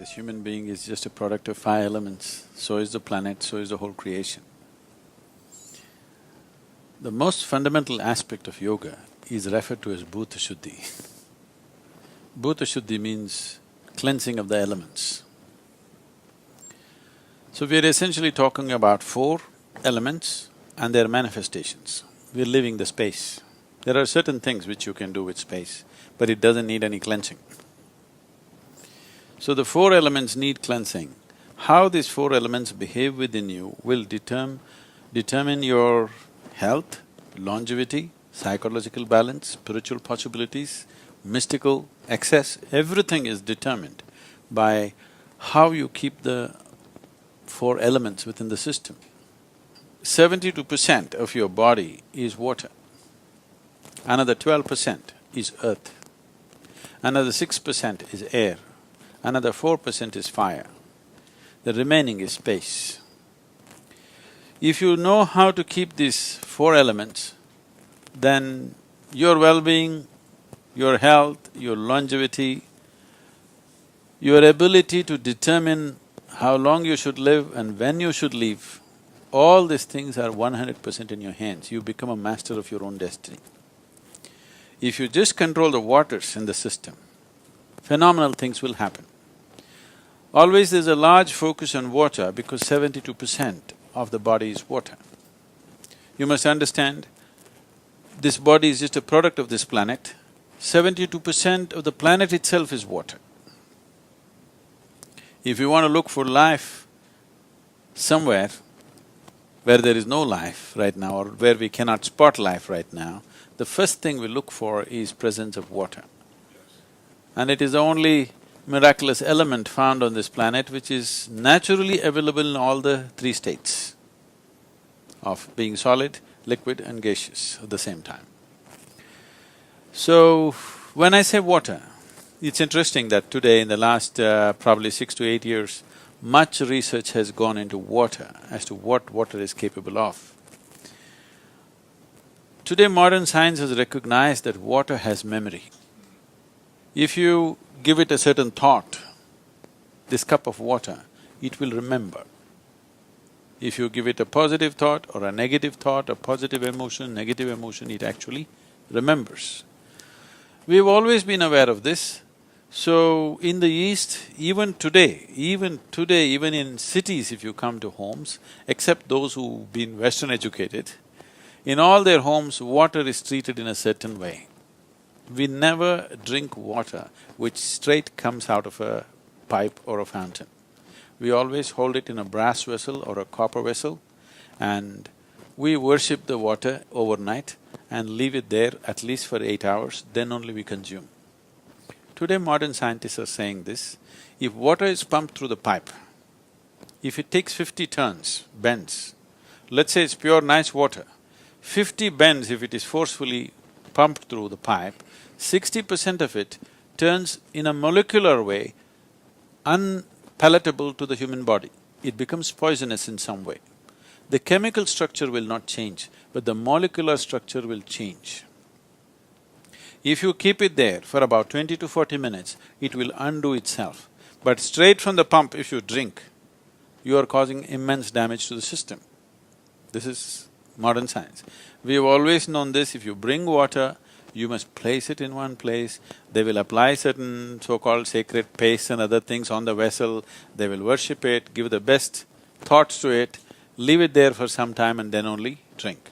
This human being is just a product of five elements, so is the planet, so is the whole creation. The most fundamental aspect of yoga is referred to as Bhuta Shuddhi. Bhuta Shuddhi means cleansing of the elements. So we are essentially talking about four elements and their manifestations. We're living the space. There are certain things which you can do with space, but it doesn't need any cleansing. So the four elements need cleansing. How these four elements behave within you will determine your health, longevity, psychological balance, spiritual possibilities, mystical access, everything is determined by how you keep the four elements within the system. 72% of your body is water, another 12% is earth, another 6% is air, another 4% is fire, the remaining is space. If you know how to keep these four elements, then your well-being, your health, your longevity, your ability to determine how long you should live and when you should live, all these things are 100% in your hands. You become a master of your own destiny. If you just control the waters in the system, phenomenal things will happen. Always there's a large focus on water because 72% of the body is water. You must understand, this body is just a product of this planet. 72% of the planet itself is water. If you want to look for life somewhere where there is no life right now or where we cannot spot life right now, the first thing we look for is presence of water. And it is the only miraculous element found on this planet which is naturally available in all the three states of being solid, liquid and gaseous at the same time. So, when I say water, it's interesting that today in the last probably 6 to 8 years, much research has gone into water as to what water is capable of. Today modern science has recognized that water has memory. If you give it a certain thought, this cup of water, it will remember. If you give it a positive thought or a negative thought, a positive emotion, negative emotion, it actually remembers. We've always been aware of this. So, in the East, even today, even in cities if you come to homes, except those who've been Western educated, in all their homes, water is treated in a certain way. We never drink water which straight comes out of a pipe or a fountain. We always hold it in a brass vessel or a copper vessel and we worship the water overnight and leave it there at least for 8 hours, then only we consume. Today modern scientists are saying this, if water is pumped through the pipe, if it takes 50 turns, bends, let's say it's pure nice water, 50 bends if it is forcefully pumped through the pipe, 60% of it turns in a molecular way unpalatable to the human body. It becomes poisonous in some way. The chemical structure will not change, but the molecular structure will change. If you keep it there for about 20 to 40 minutes, it will undo itself. But straight from the pump if you drink, you are causing immense damage to the system. This is modern science. We have always known this, if you bring water, you must place it in one place, they will apply certain so-called sacred paste and other things on the vessel, they will worship it, give the best thoughts to it, leave it there for some time and then only drink.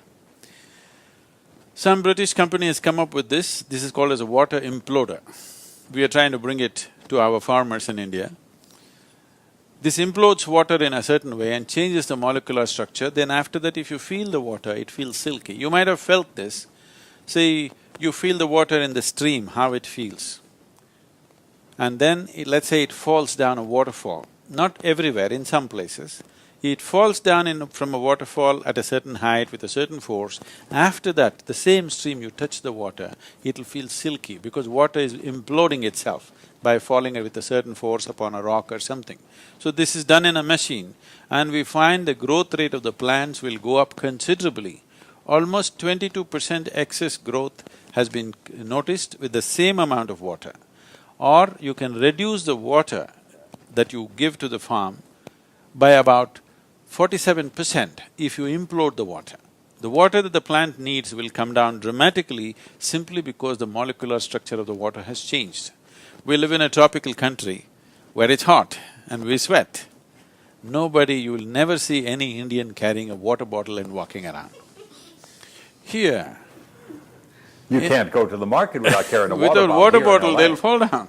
Some British company has come up with this is called as a water imploder. We are trying to bring it to our farmers in India. This implodes water in a certain way and changes the molecular structure, then after that if you feel the water, it feels silky. You might have felt this. Say, you feel the water in the stream, how it feels. And then, let's say it falls down a waterfall, not everywhere, in some places. It falls down from a waterfall at a certain height with a certain force. After that, the same stream, you touch the water, it'll feel silky because water is imploding itself by falling with a certain force upon a rock or something. So this is done in a machine and we find the growth rate of the plants will go up considerably. Almost 22% excess growth has been noticed with the same amount of water. Or you can reduce the water that you give to the farm by about 47% if you implode the water. The water that the plant needs will come down dramatically simply because the molecular structure of the water has changed. We live in a tropical country where it's hot and we sweat. Nobody, you will never see any Indian carrying a water bottle and walking around. Here… You can't go to the market without carrying a water bottle. Without water bottle, they'll fall down.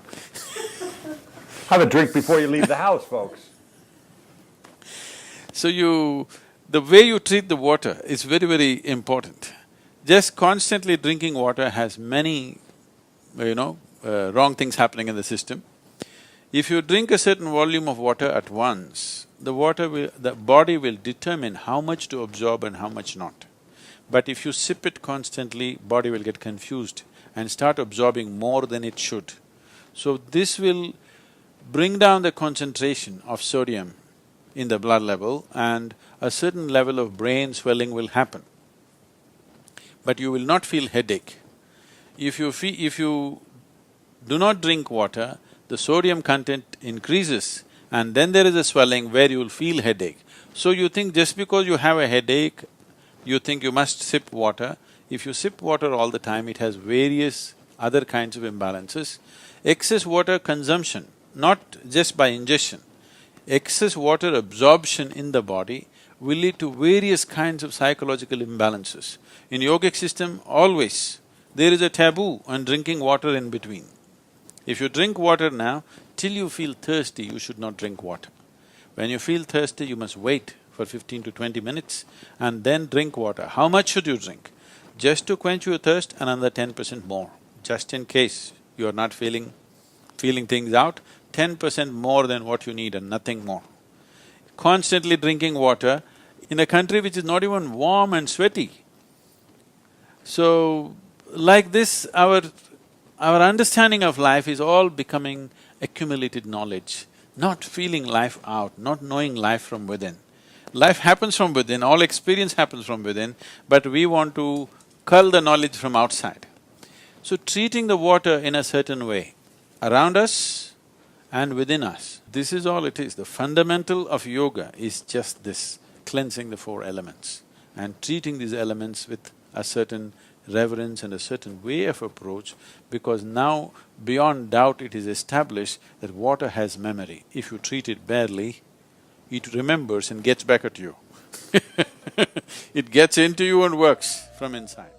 Have a drink before you leave the house, folks. So the way you treat the water is very, very important. Just constantly drinking water has many, wrong things happening in the system. If you drink a certain volume of water at once, the body will determine how much to absorb and how much not. But if you sip it constantly, body will get confused and start absorbing more than it should. So this will bring down the concentration of sodium in the blood level and a certain level of brain swelling will happen. But you will not feel headache. If you do not drink water, the sodium content increases and then there is a swelling where you will feel headache. So you think just because you have a headache, you think you must sip water. If you sip water all the time, it has various other kinds of imbalances. Excess water consumption, not just by ingestion, excess water absorption in the body will lead to various kinds of psychological imbalances. In yogic system, always there is a taboo on drinking water in between. If you drink water now, till you feel thirsty, you should not drink water. When you feel thirsty, you must wait for 15 to 20 minutes and then drink water. How much should you drink? Just to quench your thirst, another 10% more. Just in case you are not feeling things out, 10% more than what you need and nothing more. Constantly drinking water in a country which is not even warm and sweaty. So, like this, our understanding of life is all becoming accumulated knowledge, not feeling life out, not knowing life from within. Life happens from within, all experience happens from within, but we want to cull the knowledge from outside. So treating the water in a certain way, around us and within us, this is all it is. The fundamental of yoga is just this, cleansing the four elements and treating these elements with a certain reverence and a certain way of approach, because now beyond doubt it is established that water has memory. If you treat it badly, it remembers and gets back at you. It gets into you and works from inside.